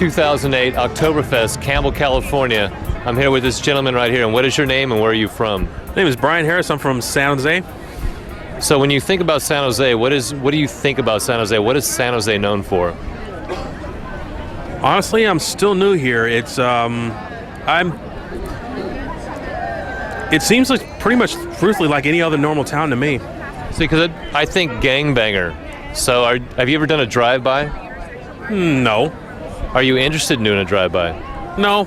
2008 Oktoberfest, Campbell, California. I'm here with this gentleman right here. And what is your name and where are you from? My name is Brian Harris. I'm from San Jose. So when you think about San Jose, what do you think about San Jose? What is San Jose known for? Honestly, I'm still new here. It seems like pretty much truthfully like any other normal town to me. See, because I think gangbanger. So have you ever done a drive-by? No. Are you interested in doing a drive-by? No.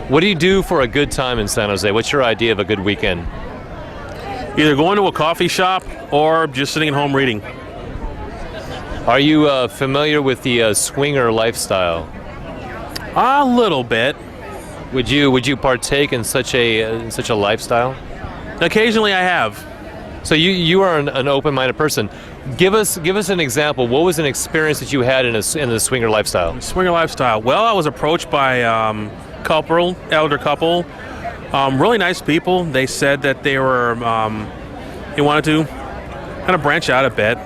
What do you do for a good time in San Jose? What's your idea of a good weekend? Either going to a coffee shop or just sitting at home reading. Are you familiar with the swinger lifestyle? A little bit. Would you partake in such a lifestyle? Occasionally I have. So you are an open-minded person. Give us an example. What was an experience that you had in the swinger lifestyle? Swinger lifestyle. Well, I was approached by elder couple, really nice people. They said that they were they wanted to kind of branch out a bit.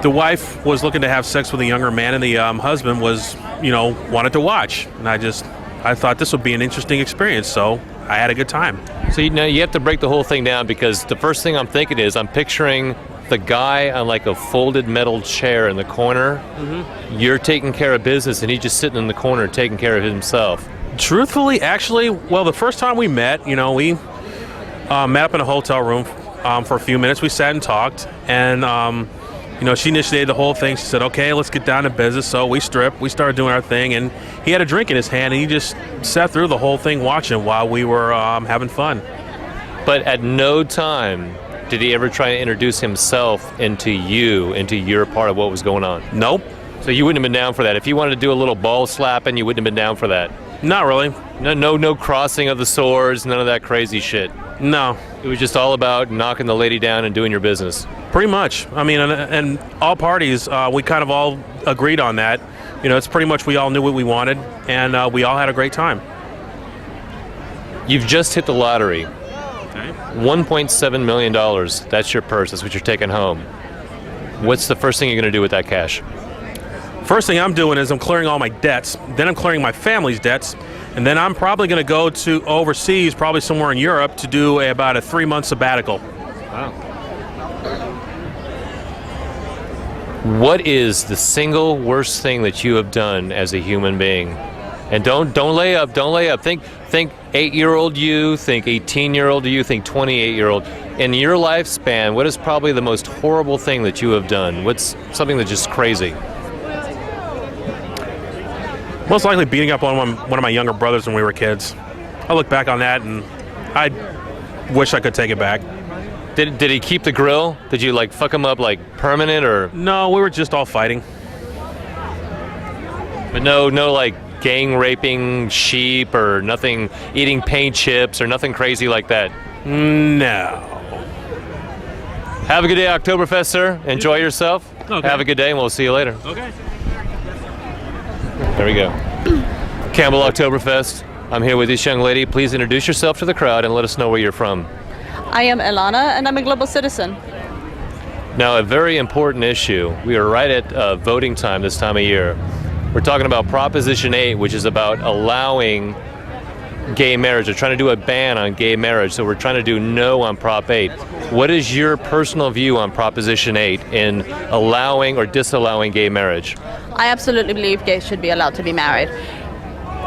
The wife was looking to have sex with a younger man, and the husband was wanted to watch. And I thought this would be an interesting experience, so I had a good time. So you have to break the whole thing down, because the first thing I'm thinking is I'm picturing the guy on like a folded metal chair in the corner. Mm-hmm. You're taking care of business, and he's just sitting in the corner taking care of himself. Truthfully, actually, well, the first time we met, we met up in a hotel room for a few minutes. We sat and talked, and she initiated the whole thing. She said, "Okay, let's get down to business." So we stripped. We started doing our thing, and he had a drink in his hand, and he just sat through the whole thing watching while we were having fun. But at no time did he ever try to introduce himself into your part of what was going on? Nope. So you wouldn't have been down for that. If he wanted to do a little ball slapping, you wouldn't have been down for that? Not really. No crossing of the swords, none of that crazy shit? No. It was just all about knocking the lady down and doing your business? Pretty much. I mean, and all parties, we kind of all agreed on that. It's pretty much we all knew what we wanted, and we all had a great time. You've just hit the lottery. Okay. $1.7 million. That's your purse. That's what you're taking home. What's the first thing you're going to do with that cash? First thing I'm doing is I'm clearing all my debts. Then I'm clearing my family's debts. And then I'm probably going to go to overseas, probably somewhere in Europe, to do about a 3-month sabbatical. Wow. What is the single worst thing that you have done as a human being? And don't lay up. Think 8-year-old you, think 18-year-old you, think 28-year-old. In your lifespan, what is probably the most horrible thing that you have done? What's something that's just crazy? Most likely beating up on one of my younger brothers when we were kids. I look back on that and I wish I could take it back. Did he keep the grill? Did you fuck him up permanent, or? No, we were just all fighting. But no gang raping sheep or nothing, eating paint chips or nothing crazy like that? No. Have a good day, Oktoberfest, sir. Enjoy yourself. Okay. Have a good day, and we'll see you later. Okay. There we go. Campbell Oktoberfest. I'm here with this young lady. Please introduce yourself to the crowd and let us know where you're from. I am Elana, and I'm a global citizen. Now, a very important issue. We are right at voting time this time of year. We're talking about Proposition 8, which is about allowing gay marriage. They're trying to do a ban on gay marriage, so we're trying to do no on Prop 8. What is your personal view on Proposition 8 in allowing or disallowing gay marriage? I absolutely believe gays should be allowed to be married.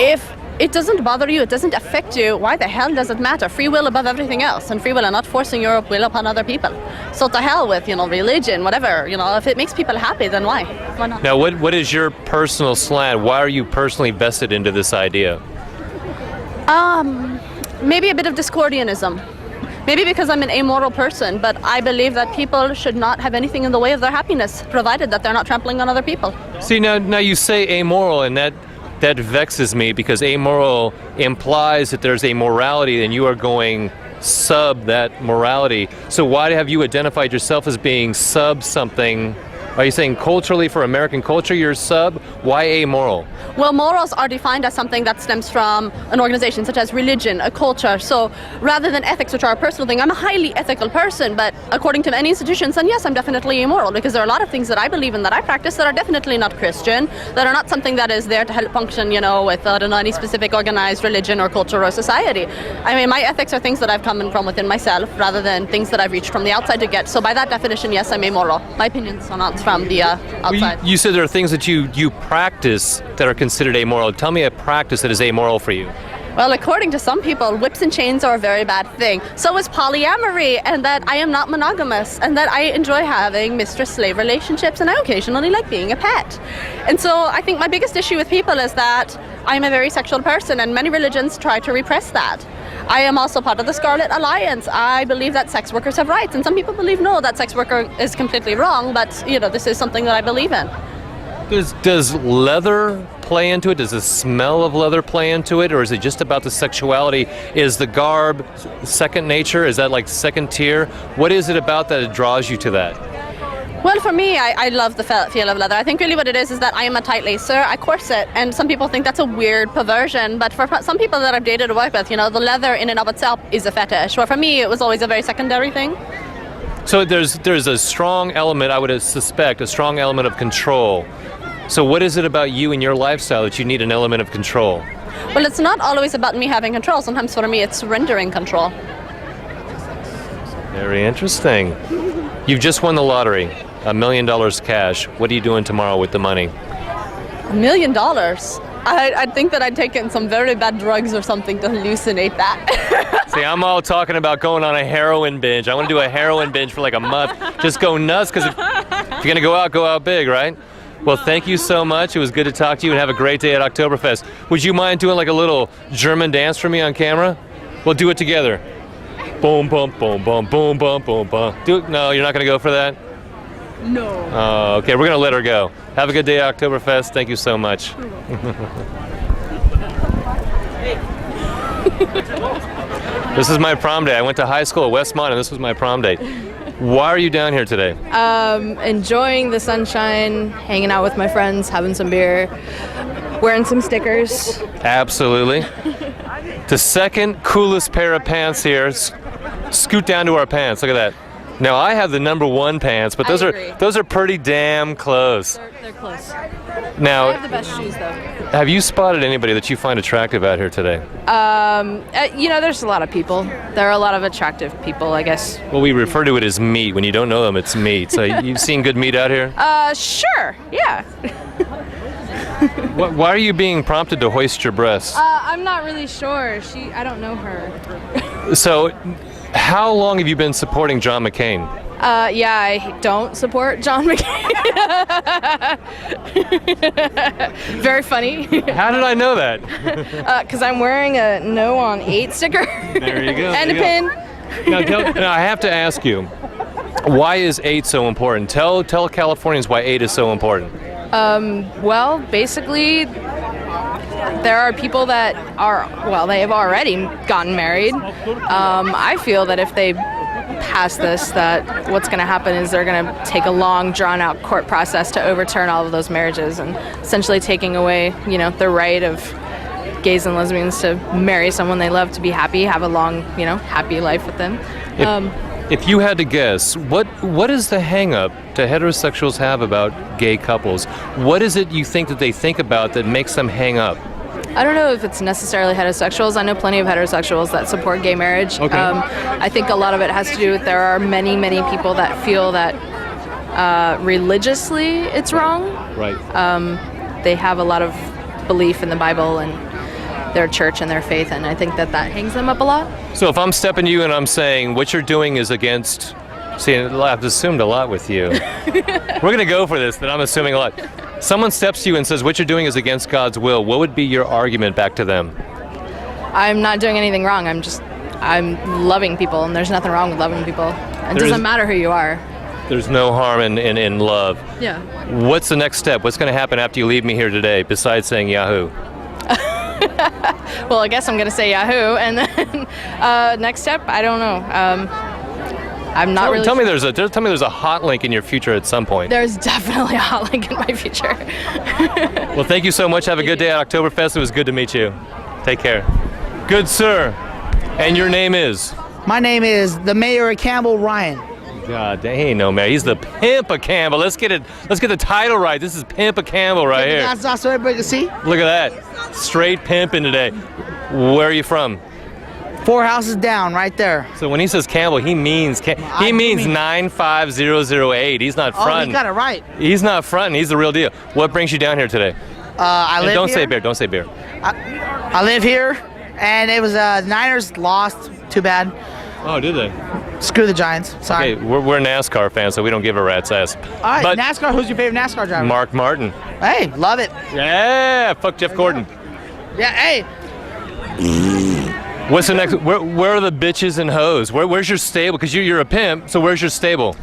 If it doesn't bother you, it doesn't affect you, why the hell does it matter? Free will above everything else, and free will and not forcing your will upon other people. So to hell with, religion, whatever, if it makes people happy, then why? Why not? Now, what is your personal slant? Why are you personally vested into this idea? Maybe a bit of Discordianism. Maybe because I'm an amoral person, but I believe that people should not have anything in the way of their happiness, provided that they're not trampling on other people. See, now you say amoral, and that vexes me, because amoral implies that there's a morality and you are going sub that morality. So why have you identified yourself as being sub something Are you saying culturally, for American culture, you're sub? Why amoral? Well, morals are defined as something that stems from an organization such as religion, a culture. So rather than ethics, which are a personal thing, I'm a highly ethical person, but according to many institutions, then yes, I'm definitely immoral, because there are a lot of things that I believe in, that I practice, that are definitely not Christian, that are not something that is there to help function, you know, with, I don't know, any specific organized religion or culture or society. I mean, my ethics are things that I've come from within myself, rather than things that I've reached from the outside to get. So by that definition, yes, I'm amoral. My opinions are not from the outside. Well, you said there are things that you practice that are considered amoral. Tell me a practice that is amoral for you. Well, according to some people, whips and chains are a very bad thing. So is polyamory, and that I am not monogamous, and that I enjoy having mistress-slave relationships, and I occasionally like being a pet. And so I think my biggest issue with people is that I'm a very sexual person, and many religions try to repress that. I am also part of the Scarlet Alliance. I believe that sex workers have rights, and some people believe no, that sex worker is completely wrong, but you know, this is something that I believe in. Does leather play into it? Does the smell of leather play into it? Or is it just about the sexuality? Is the garb second nature? Is that like second tier? What is it about that draws you to that? Well, for me, I love the feel of leather. I think really what it is that I am a tight lacer, I corset, and some people think that's a weird perversion, but for some people that I've dated or worked with, you know, the leather in and of itself is a fetish, where for me it was always a very secondary thing. So there's a strong element, I would suspect, a strong element of control. So what is it about you and your lifestyle that you need an element of control? Well, it's not always about me having control. Sometimes for me it's surrendering control. Very interesting. You've just won the lottery, $1 million cash. What are you doing tomorrow with the money? $1 million? I think that I'd taken some very bad drugs or something to hallucinate that. See, I'm all talking about going on a heroin binge. I want to do a heroin binge for like a month. Just go nuts, because if you're going to go out big, right? Well, thank you so much. It was good to talk to you, and have a great day at Oktoberfest. Would you mind doing like a little German dance for me on camera? We'll do it together. Boom, boom, boom, boom, boom, boom, boom, boom. No, you're not going to go for that? No. Oh, okay, we're going to let her go. Have a good day at Oktoberfest. Thank you so much. This is my prom day. I went to high school at Westmont, and this was my prom date. Why are you down here today? Enjoying the sunshine, hanging out with my friends, having some beer, wearing some stickers. Absolutely. The second coolest pair of pants here. Scoot down to our pants. Look at that. Now I have the #1 pants, but those are pretty damn close. They're close. Now, I have the best shoes though. have you spotted anybody that you find attractive out here today? You know, there's a lot of people. There are a lot of attractive people, I guess. Well, we refer to it as meat. When you don't know them, it's meat. So you've seen good meat out here? Sure, yeah. Why are you being prompted to hoist your breasts? I'm not really sure. I don't know her. So, how long have you been supporting John McCain? Yeah, I don't support John McCain. Very funny. How did I know that? Because I'm wearing a No on 8 sticker. There you go. And a pin. Now, I have to ask you, why is 8 so important? Tell Californians why 8 is so important. Well, basically, there are people that they have already gotten married. I feel that if they pass this, that what's going to happen is they're going to take a long, drawn-out court process to overturn all of those marriages, and essentially taking away, you know, the right of gays and lesbians to marry someone they love, to be happy, have a long, you know, happy life with them. If you had to guess, what is the hang-up do heterosexuals have about gay couples? What is it you think that they think about that makes them hang up? I don't know if it's necessarily heterosexuals. I know plenty of heterosexuals that support gay marriage. Okay. I think a lot of it has to do with there are many, many people that feel that religiously it's wrong. Right. They have a lot of belief in the Bible and their church and their faith, and I think that hangs them up a lot. So if I'm stepping to you and I'm saying what you're doing is against... See, I've assumed a lot with you. We're going to go for this, that I'm assuming a lot. Someone steps to you and says what you're doing is against God's will. What would be your argument back to them? I'm not doing anything wrong. I'm loving people, and there's nothing wrong with loving people. It doesn't matter who you are. There's no harm in love. Yeah. What's the next step? What's going to happen after you leave me here today, besides saying Yahoo? Well, I guess I'm going to say Yahoo, and then next step, I don't know. I'm not really. Tell me there's a hot link in your future at some point. There's definitely a hot link in my future. Well, thank you so much. Have a good day at Oktoberfest. It was good to meet you. Take care. Good sir. And your name is? My name is the mayor of Campbell, Ryan. God, he ain't no man. He's the pimp of Campbell. Let's get the title right. This is pimp of Campbell right here. That's so everybody can see. Look at that. Straight pimping today. Where are you from? 4 houses down, right there. So when he says Campbell, he means 95008. He's not fronting. Oh, you got it right. He's not fronting. He's the real deal. What brings you down here today? I live don't here. say beer. Don't say beer. I live here, and it was Niners lost. Too bad. Oh, did they? Screw the Giants. Sorry. Okay, we're NASCAR fans, so we don't give a rat's ass. All right, but NASCAR. Who's your favorite NASCAR driver? Mark Martin. Hey, love it. Yeah, fuck Jeff Gordon. Yeah, hey. What's the next? Where are the bitches and hoes? Where's your stable? Because you're a pimp, so where's your stable?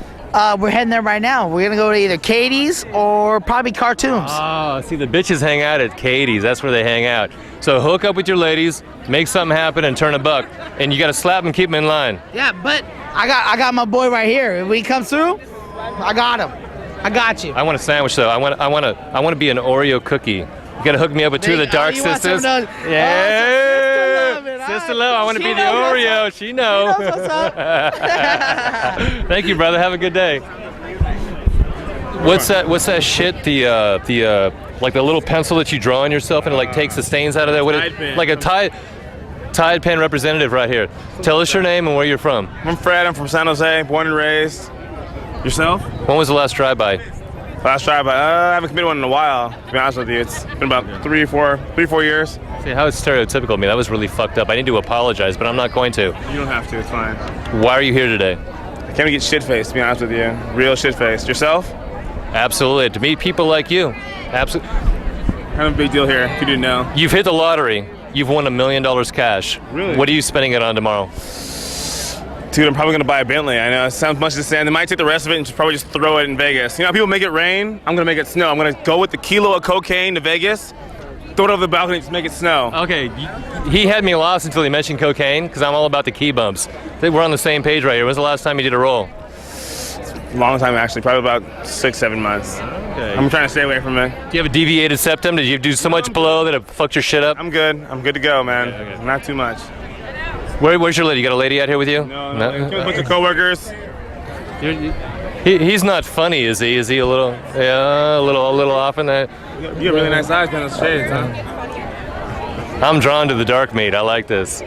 We're heading there right now. We're gonna go to either Katie's or probably Cartoons. Oh, see, the bitches hang out at Katie's. That's where they hang out. So hook up with your ladies, make something happen, and turn a buck. And you got to slap them, keep them in line. Yeah, but I got my boy right here. When he comes through, I got him. I got you. I want a sandwich though. I want to be an Oreo cookie. You got to hook me up with two of the Dark Sisters. Yeah. Sister Love, I want to be the Oreo. She knows. She knows what's up. Thank you, brother. Have a good day. What's that shit? The like the little pencil that you draw on yourself and it like takes the stains out of there. Like a Tide pen representative right here. Tell us your name and where you're from. I'm Fred. I'm from San Jose, born and raised. Yourself? When was the last drive-by? Last drive-by? I haven't committed one in a while, to be honest with you. It's been about 3-4 years. See, how it's stereotypical of me. That was really fucked up. I need to apologize, but I'm not going to. You don't have to. It's fine. Why are you here today? I came to get shit-faced, to be honest with you. Real shit-faced. Yourself? Absolutely. To meet people like you. Absolutely. Kind of a big deal here, if you didn't know. You've hit the lottery. You've won $1 million cash. Really? What are you spending it on tomorrow? Dude, I'm probably going to buy a Bentley. I know it sounds much the same. They might take the rest of it and probably just throw it in Vegas. You know how people make it rain? I'm going to make it snow. I'm going to go with the kilo of cocaine to Vegas, throw it over the balcony, just make it snow. Okay, he had me lost until he mentioned cocaine because I'm all about the key bumps. We're on the same page right here. When's the last time you did a roll? Long time, actually. Probably about 6-7 months. Okay. I'm trying to stay away from it. Do you have a deviated septum? Did you do so much blow that it fucked your shit up? I'm good. I'm good to go, man. Okay. Not too much. Where's your lady? You got a lady out here with you? No. A bunch of coworkers. He's not funny, is he? Is he a little off in that? You have really nice eyes, man. Those shades, huh? I'm drawn to the dark meat. I like this.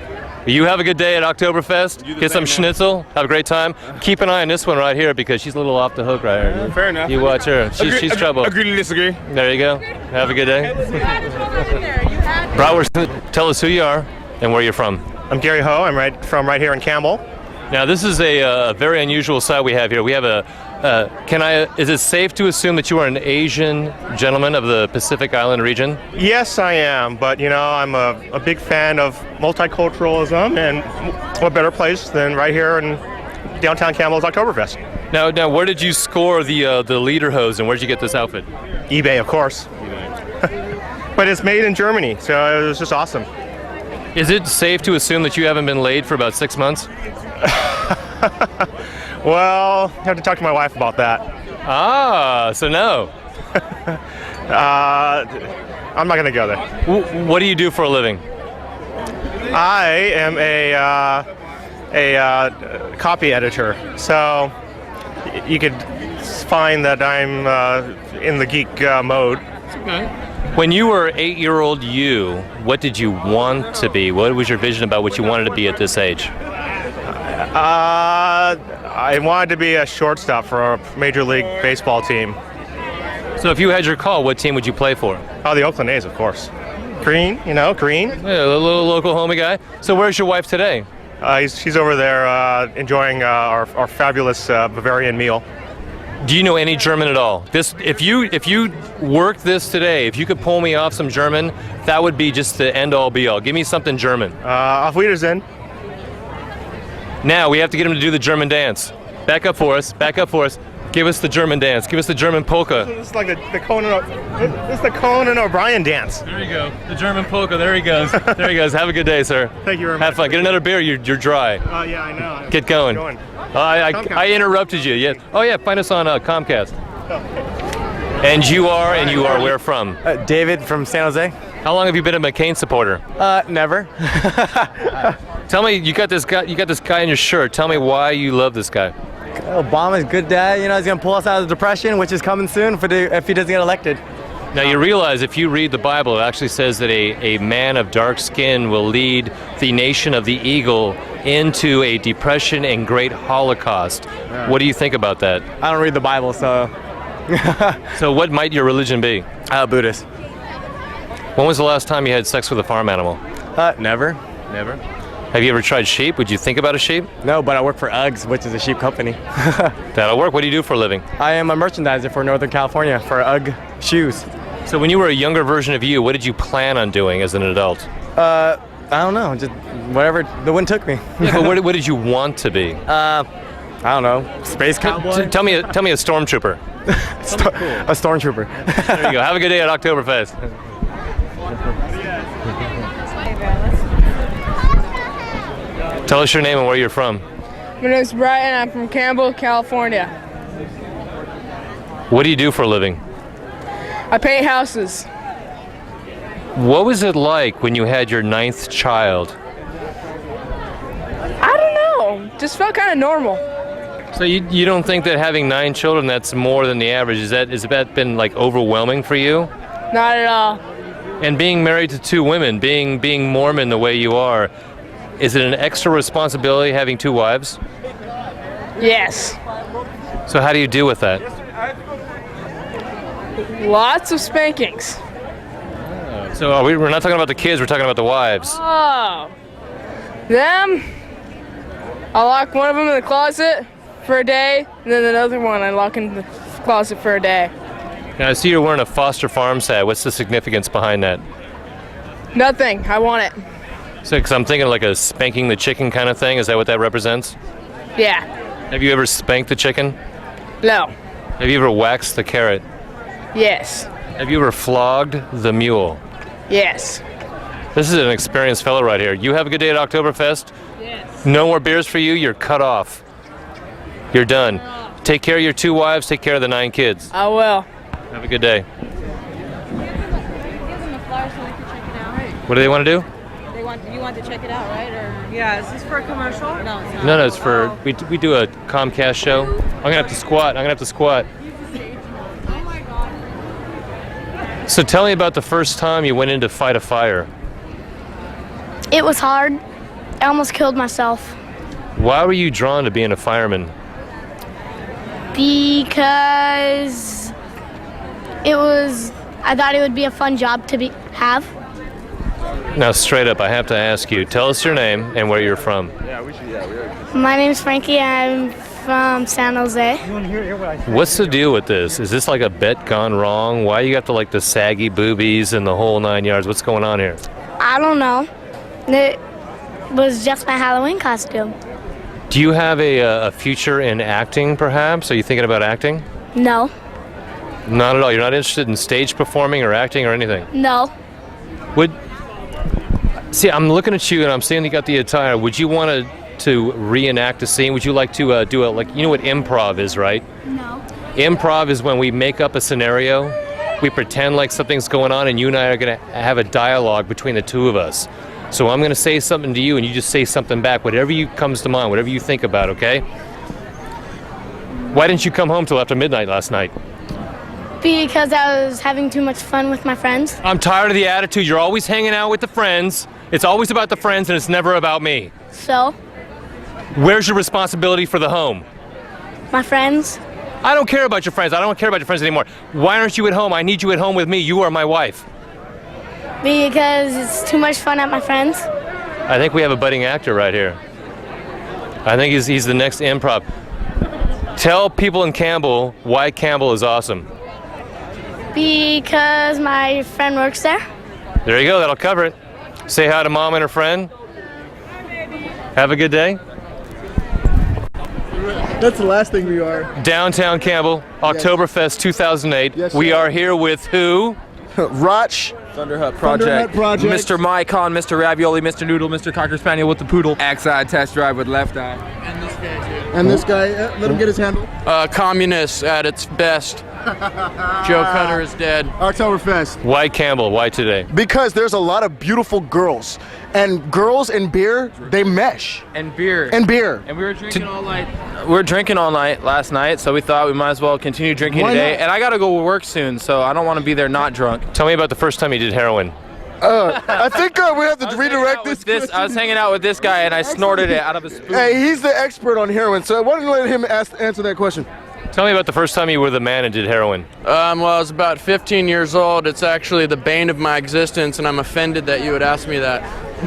You have a good day at Oktoberfest. Get some schnitzel. Have a great time. Keep an eye on this one right here because she's a little off the hook right here. Fair enough. You watch her. She's trouble. Agree to disagree. There you go. Have a good day. Bratwurst, tell us who you are and where you're from. I'm Gary Ho. I'm from right here in Campbell. Now, this is a very unusual site we have here. We have is it safe to assume that you are an Asian gentleman of the Pacific Island region? Yes, I am, but I'm a big fan of multiculturalism, and what better place than right here in downtown Campbell's Oktoberfest. Now, where did you score the lederhosen, and where did you get this outfit? eBay, of course. But it's made in Germany, so it was just awesome. Is it safe to assume that you haven't been laid for about 6 months? Well, I have to talk to my wife about that. Ah, so no. I'm not going to go there. What do you do for a living? I am a copy editor, so you could find that I'm in the geek mode. Okay. When you were 8-year-old you, what did you want to be? What was your vision about what you wanted to be at this age? I wanted to be a shortstop for a Major League Baseball team. So if you had your call, what team would you play for? Oh, the Oakland A's, of course. Green, green. Yeah, a little local homie guy. So where's your wife today? She's over there enjoying our fabulous Bavarian meal. Do you know any German at all? If you worked this today, if you could pull me off some German, that would be just the end all be all. Give me something German. Auf Wiedersehen. Now we have to get him to do the German dance. Back up for us. Give us the German dance. Give us the German polka. This is like the Conan O'Brien dance. There you go. The German polka. There he goes. There he goes. Have a good day, sir. Thank you very much. Have fun. Get another beer. You're dry. Yeah, I know. Get going. I interrupted you. Yeah. Oh yeah. Find us on Comcast. And you are where from? David from San Jose. How long have you been a McCain supporter? Never. Tell me, you got this guy in your shirt. Tell me why you love this guy. Obama's good dad. You know, he's gonna pull us out of the depression, which is coming soon if he doesn't get elected. Now you realize if you read the Bible, it actually says that a man of dark skin will lead the nation of the eagle into a depression and great holocaust. Yeah. What do you think about that? I don't read the Bible, so. So what might your religion be? Buddhist. When was the last time you had sex with a farm animal? Never. Never. Have you ever tried sheep? Would you think about a sheep? No, but I work for Uggs, which is a sheep company. That'll work. What do you do for a living? I am a merchandiser for Northern California for Ugg shoes. So when you were a younger version of you, what did you plan on doing as an adult? I don't know, just whatever the wind took me. Yeah, but what did you want to be? I don't know, space cowboy. Tell me a stormtrooper. A stormtrooper. There you go. Have a good day at Oktoberfest. Tell us your name and where you're from. My name's Brian. I'm from Campbell, California. What do you do for a living? I paint houses. What was it like when you had your 9th child? I don't know. Just felt kind of normal. So you don't think that having 9 children, that's more than the average? Has that been like overwhelming for you? Not at all. And being married to 2 women, being Mormon the way you are, is it an extra responsibility having 2 wives? Yes. So how do you deal with that? Lots of spankings. So we're not talking about the kids, we're talking about the wives. Oh. Them, I lock one of them in the closet for a day, and then another one I lock in the closet for a day. Now I see you're wearing a Foster Farms hat. What's the significance behind that? Nothing. I want it. So, because I'm thinking like a spanking the chicken kind of thing. Is that what that represents? Yeah. Have you ever spanked the chicken? No. Have you ever waxed the carrot? Yes. Have you ever flogged the mule? Yes. This is an experienced fellow right here. You have a good day at Oktoberfest? Yes. No more beers for you. You're cut off. You're done. Take care of your 2 wives. Take care of the 9 kids. I will. Have a good day. What do they want to do? You want to check it out, right? Or Yeah, is this for a commercial? no, it's not. No, it's for we do a Comcast show. I'm gonna have to squat. So tell me about the first time you went in to fight a fire. It was hard. I almost killed myself. Why were you drawn to being a fireman? Because I thought it would be a fun job to have. Now, straight up, I have to ask you. Tell us your name and where you're from. My name's Frankie. I'm from San Jose. What's the deal with this? Is this like a bet gone wrong? Why you got the saggy boobies and the whole 9 yards? What's going on here? I don't know. It was just my Halloween costume. Do you have a future in acting, perhaps? Are you thinking about acting? No. Not at all. You're not interested in stage performing or acting or anything? No. See, I'm looking at you and I'm seeing you got the attire. Would you want to reenact a scene? Would you like to do you know what improv is, right? No. Improv is when we make up a scenario, we pretend like something's going on, and you and I are going to have a dialogue between the 2 of us. So I'm going to say something to you and you just say something back, whatever comes to mind, whatever you think about, okay? Why didn't you come home till after midnight last night? Because I was having too much fun with my friends. I'm tired of the attitude. You're always hanging out with the friends. It's always about the friends and it's never about me. So? Where's your responsibility for the home? My friends. I don't care about your friends. I don't care about your friends anymore. Why aren't you at home? I need you at home with me. You are my wife. Because it's too much fun at my friends. I think we have a budding actor right here. I think he's the next improv. Tell people in Campbell why Campbell is awesome. Because my friend works there. There you go. That'll cover it. Say hi to Mom and her friend. Have a good day. That's the last thing we are. Downtown Campbell, Oktoberfest 2008. Yes, we sir. are here with who? Roch. Thunderhut Project. Mr. Mycon, Mr. Ravioli, Mr. Noodle, Mr. Cocker Spaniel with the poodle. X-Eye Test Drive with left eye. And this guy, let him get his handle. Communist at its best. Joe Cutter is dead. Oktoberfest. Why Campbell? Why today? Because there's a lot of beautiful girls. And girls and beer, they mesh. And beer. And beer. And we were drinking all night. We were drinking all night last night, so we thought we might as well continue drinking today. And I gotta go to work soon, so I don't want to be there not drunk. Tell me about the first time you did heroin. I think we have to redirect this. I was hanging out with this guy and I snorted it out of a spoon. Hey, he's the expert on heroin, so why don't you let him answer that question? Tell me about the first time you were the man and did heroin. Well, I was about 15 years old. It's actually the bane of my existence, and I'm offended that you would ask me that.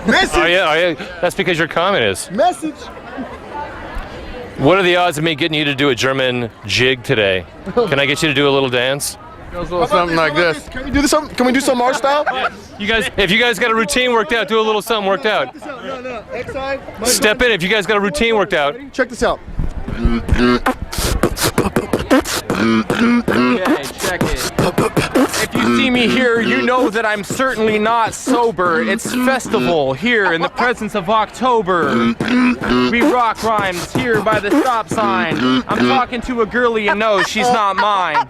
Message! Are you? That's because you're communist. Message! What are the odds of me getting you to do a German jig today? Can I get you to do a little dance? Goes a little something like this. Can we do this? Can we do some art style? You guys, if you guys got a routine worked out, do a little something worked out. No. X-side. Step in if you guys got a routine worked out. Check this out. Okay, check it. If you see me here, you know that I'm certainly not sober. It's festival here in the presence of October. We rock rhymes here by the stop sign. I'm talking to a girlie you know, she's not mine.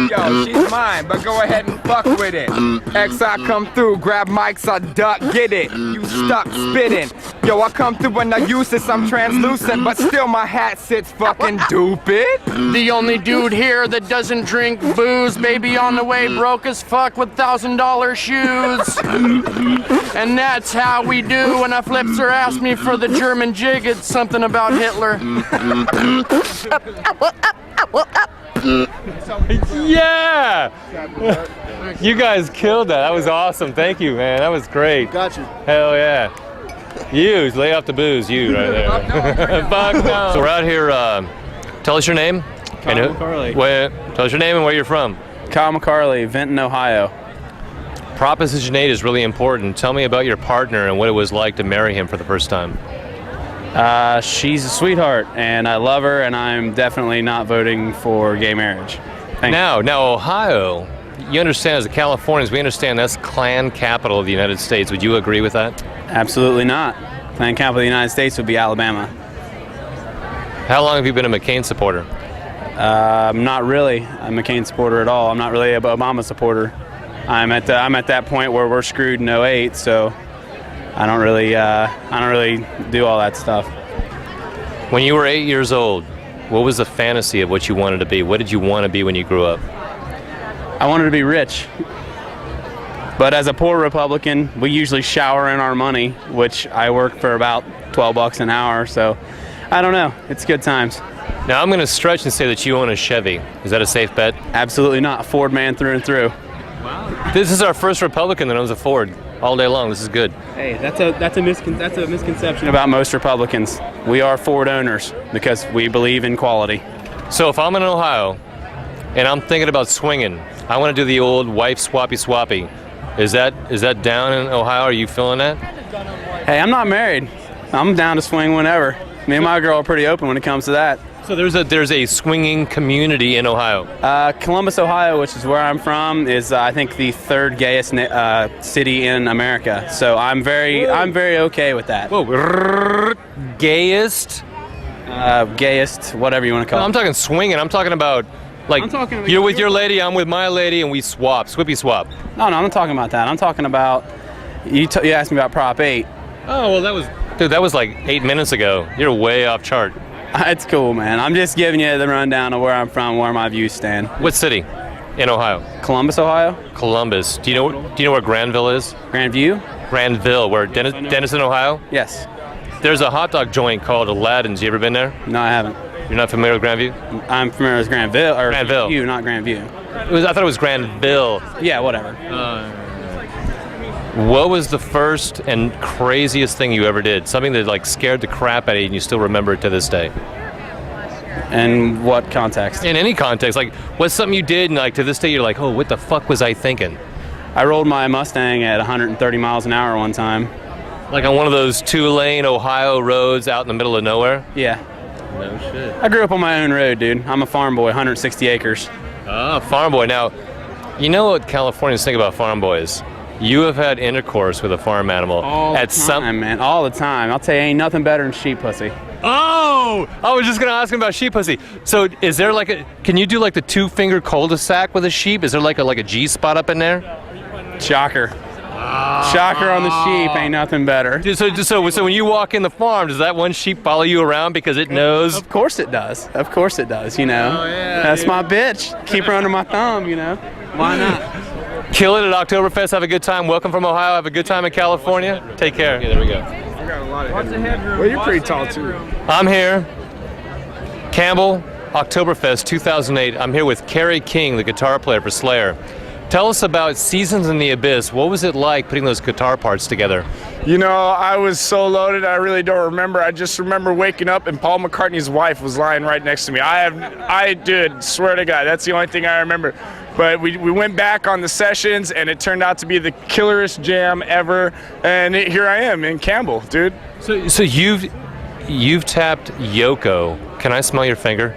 Yo, she's mine, but go ahead and fuck with it. X, I come through, grab mics, I duck, get it. You stuck spitting. Yo, I come through when I use this, I'm translucent, but still my hat sits fucking stupid. The only dude here that doesn't drink booze, baby on the way broke as fuck with $1,000 shoes. And that's how we do when I flips her asked me for the German jig. It's something about Hitler. Yeah! You guys killed that. That was awesome. Thank you, man. That was great. Got you. Hell yeah. You, lay off the booze, you right there. Fuck no. So we're out here, tell us your name. Kyle McCarley. Tell us your name and where you're from. Kyle McCarley, Vinton, Ohio. Proposition 8 is really important. Tell me about your partner and what it was like to marry him for the first time. She's a sweetheart, and I love her, and I'm definitely not voting for gay marriage. Now, Ohio, you understand as the Californians, we understand that's Klan capital of the United States. Would you agree with that? Absolutely not. Klan capital of the United States would be Alabama. How long have you been a McCain supporter? Not really a McCain supporter at all. I'm not really an Obama supporter. I'm at that point where we're screwed in 08, so I don't really do all that stuff. When you were 8 years old, what was the fantasy of what you wanted to be? What did you want to be when you grew up? I wanted to be rich. But as a poor Republican, we usually shower in our money, which I work for about $12 an hour, so I don't know. It's good times. Now I'm going to stretch and say that you own a Chevy. Is that a safe bet? Absolutely not. Ford man through and through. Wow. This is our first Republican that owns a Ford all day long. This is good. Hey, that's a misconception about most Republicans. We are Ford owners because we believe in quality. So if I'm in Ohio and I'm thinking about swinging, I want to do the old wife swappy. Is that down in Ohio? Are you feeling that? Hey, I'm not married. I'm down to swing whenever. Me and my girl are pretty open when it comes to that. So there's a swinging community in Ohio. Columbus, Ohio, which is where I'm from, is I think the third gayest city in America. So I'm very okay with that. Whoa, gayest? Gayest, whatever you want to call it. No, I'm talking swinging. I'm talking about you're with your lady, I'm with my lady, and we swap, swippy swap. No, I'm not talking about that. I'm talking about you asked me about Prop 8. Oh well, that was like 8 minutes ago. You're way off chart. It's cool, man. I'm just giving you the rundown of where I'm from, where my views stand. What city in Ohio? Columbus, Ohio. Columbus. Do you know where Granville is? Grandview? Granville, where Denison, Ohio? Yes. There's a hot dog joint called Aladdin's. You ever been there? No, I haven't. You're not familiar with Grandview? I'm familiar with Granville. Granville. Grandview, not Grandview. I thought it was Granville. Yeah, whatever. What was the first and craziest thing you ever did? Something that scared the crap out of you and you still remember it to this day? In what context? In any context. What's something you did and to this day you're like, oh, what the fuck was I thinking? I rolled my Mustang at 130 miles an hour one time. Like on one of those 2-lane Ohio roads out in the middle of nowhere? Yeah. No shit. I grew up on my own road, dude. I'm a farm boy, 160 acres. Ah, farm boy. Now, you know what Californians think about farm boys? You have had intercourse with a farm animal All the time, man. All the time. I'll tell you, ain't nothing better than sheep pussy. Oh! I was just gonna ask him about sheep pussy. So, is there like a? Can you do like the 2-finger cul-de-sac with a sheep? Is there like a G spot up in there? Shocker. Shocker on the sheep, ain't nothing better. So when you walk in the farm, does that one sheep follow you around because it knows? Of course it does. Of course it does, you know. Oh, yeah, That's my bitch. Keep her under my thumb, you know. Why not? Kill it at Oktoberfest. Have a good time. Welcome from Ohio. Have a good time in California. Take care. Okay, there we go. Well, you're pretty tall too. I'm here. Campbell, Oktoberfest 2008. I'm here with Kerry King, the guitar player for Slayer. Tell us about Seasons in the Abyss. What was it like putting those guitar parts together? You know, I was so loaded, I really don't remember. I just remember waking up and Paul McCartney's wife was lying right next to me. I did, swear to God, that's the only thing I remember. But we went back on the sessions and it turned out to be the killerest jam ever. And here I am in Campbell, dude. So you've tapped Yoko. Can I smell your finger?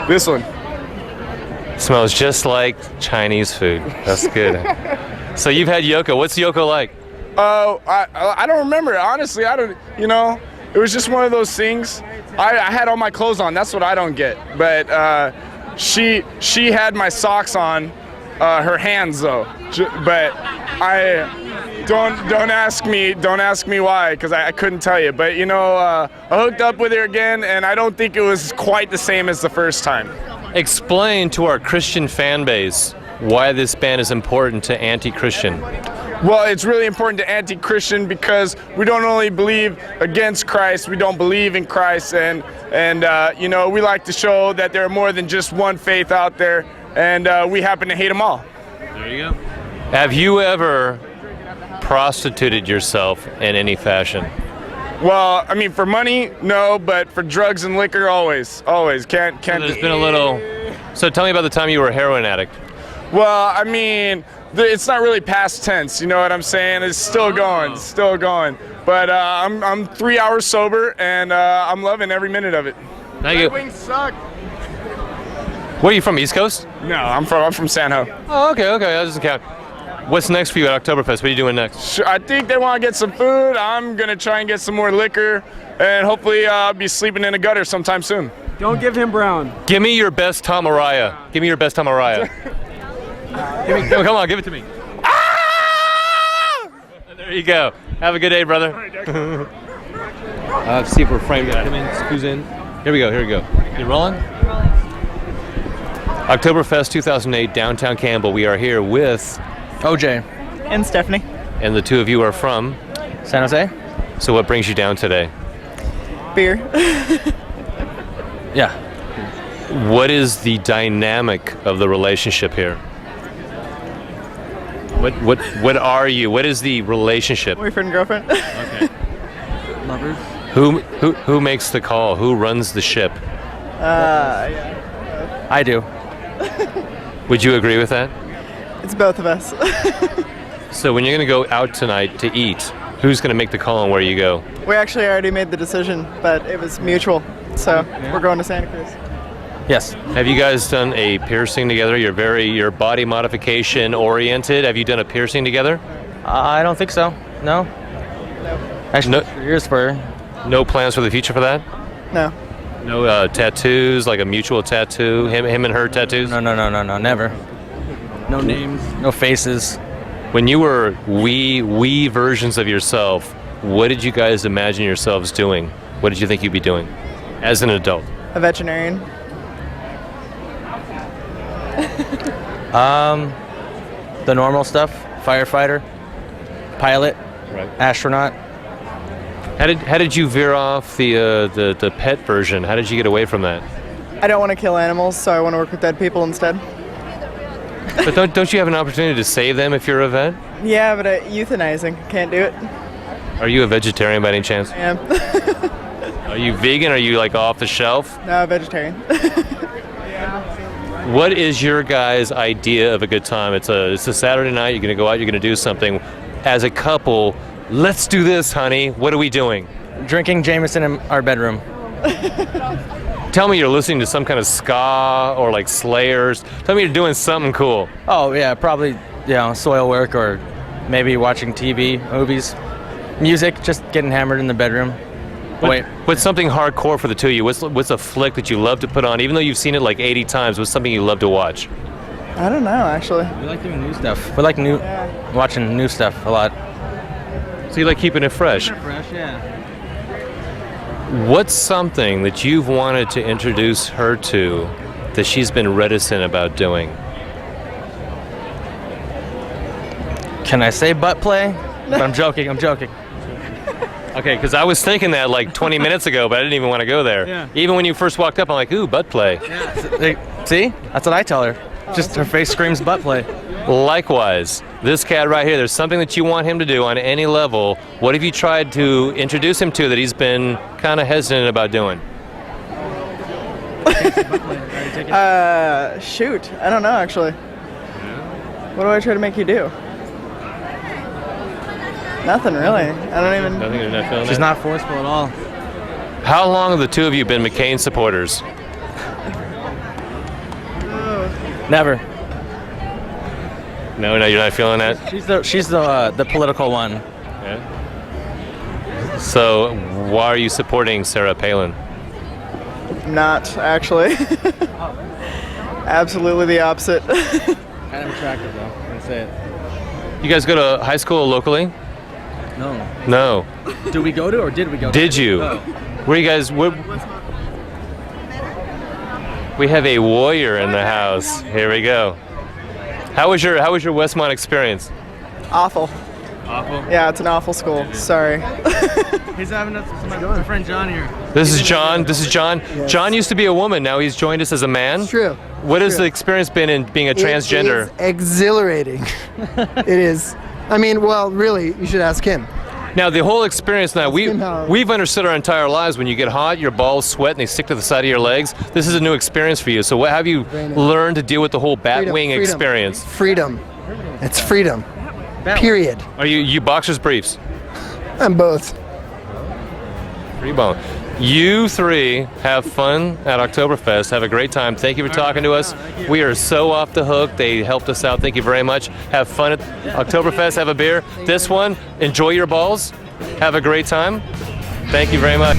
This one. Smells just like Chinese food. That's good. So you've had Yoko. What's Yoko like? Oh, I don't remember. Honestly, I don't, you know, it was just one of those things. I had all my clothes on. That's what I don't get. But she had my socks on, her hands though. But I don't ask me why, because I couldn't tell you. But you know, I hooked up with her again, and I don't think it was quite the same as the first time. Explain to our Christian fan base why this band is important to anti-Christian. Well, it's really important to anti-Christian because we don't only believe against Christ, we don't believe in Christ, and you know, we like to show that there are more than just one faith out there, and we happen to hate them all. There you go. Have you ever prostituted yourself in any fashion? Well, I mean, for money, no, but for drugs and liquor, always. Can't. So there's been a little. So tell me about the time you were a heroin addict. Well, I mean, it's not really past tense. You know what I'm saying? It's still going, But I'm 3 hours sober, and I'm loving every minute of it. Thank you. Red Wings suck. Where are you from? East Coast? No, I'm from San Ho. Oh, okay. That doesn't count. What's next for you at Oktoberfest? What are you doing next? Sure, I think they want to get some food. I'm going to try and get some more liquor, and hopefully I'll be sleeping in a gutter sometime soon. Don't give him brown. Give me your best Tom Araya. Come on, give it to me. There you go. Have a good day, brother. Let's see if we're framed. Come in. Who's in? Here we go. You rolling? Oktoberfest 2008, downtown Campbell. We are here with OJ and Stephanie. And the two of you are from San Jose. So what brings you down today? Beer. Yeah. What is the dynamic of the relationship here? What are you? What is the relationship? Boyfriend, girlfriend. Okay. Lovers. Who makes the call? Who runs the ship? I do. Would you agree with that? It's both of us. So when you're going to go out tonight to eat, who's going to make the call on where you go? We actually already made the decision, but it was mutual. So we're going to Santa Cruz. Yes. Have you guys done a piercing together? You're body modification oriented. Have you done a piercing together? I don't think so. No. Actually, No. years for her. No plans for the future for that? No. No tattoos, like a mutual tattoo, him and her tattoos? No, never. No names, no faces. When you were wee versions of yourself, what did you guys imagine yourselves doing? What did you think you'd be doing as an adult? A veterinarian. The normal stuff. Firefighter. Pilot. Right. Astronaut. How did you veer off the pet version? How did you get away from that? I don't want to kill animals, so I want to work with dead people instead. But don't you have an opportunity to save them if you're a vet? Yeah, but euthanizing. Can't do it. Are you a vegetarian by any chance? I am. Are you vegan? Are you like off the shelf? No, vegetarian. What is your guys' idea of a good time? It's a Saturday night. You're gonna go out. You're gonna do something. As a couple, let's do this, honey. What are we doing? Drinking Jameson in our bedroom. Tell me you're listening to some kind of ska or like Slayers. Tell me you're doing something cool. Oh yeah, probably soil work or maybe watching TV, movies, music, just getting hammered in the bedroom. What's something hardcore for the two of you? What's a flick that you love to put on, even though you've seen it like 80 times? What's something you love to watch? I don't know, actually. We like doing new stuff. We like watching new stuff a lot. So you like keeping it fresh? Yeah. What's something that you've wanted to introduce her to that she's been reticent about doing? Can I say butt play? But I'm joking. Okay, because I was thinking that like 20 minutes ago, but I didn't even want to go there. Yeah. Even when you first walked up, I'm like, ooh, butt play. See? That's what I tell her. Just her face screams butt play. Likewise, this cat right here, there's something that you want him to do on any level. What have you tried to introduce him to that he's been kind of hesitant about doing? Shoot. I don't know, actually. What do I try to make you do? Nothing really. I don't even. Nothing. You're not feeling She's it? not forceful at all. How long have the two of you been McCain supporters? Never. No, you're not feeling that? She's the political one. Yeah. So why are you supporting Sarah Palin? Not, actually. Absolutely the opposite. Kind of attractive, though. I'm going to say it. You guys go to high school locally? No. Did we go to or did we go to? Did you? Oh. Where you guys? We have a warrior in the house. Here we go. How was your Westmont experience? Awful. Awful? Yeah, it's an awful school. Sorry. He's having my friend John here. This is John. Yes. John used to be a woman. Now he's joined us as a man. It's true. What has the experience been in being a transgender? It is exhilarating. It is. I mean, well, really, you should ask him. Now, the whole experience now, we've understood our entire lives when you get hot, your balls sweat, and they stick to the side of your legs. This is a new experience for you. So what have you learned to deal with the whole Batwing experience? Freedom. It's freedom. Period. Are you boxers, briefs? I'm both. Free bone. You three have fun at Oktoberfest. Have a great time. Thank you for talking to us. We are so off the hook. They helped us out. Thank you very much. Have fun at Oktoberfest. Have a beer. This one, enjoy your balls. Have a great time. Thank you very much.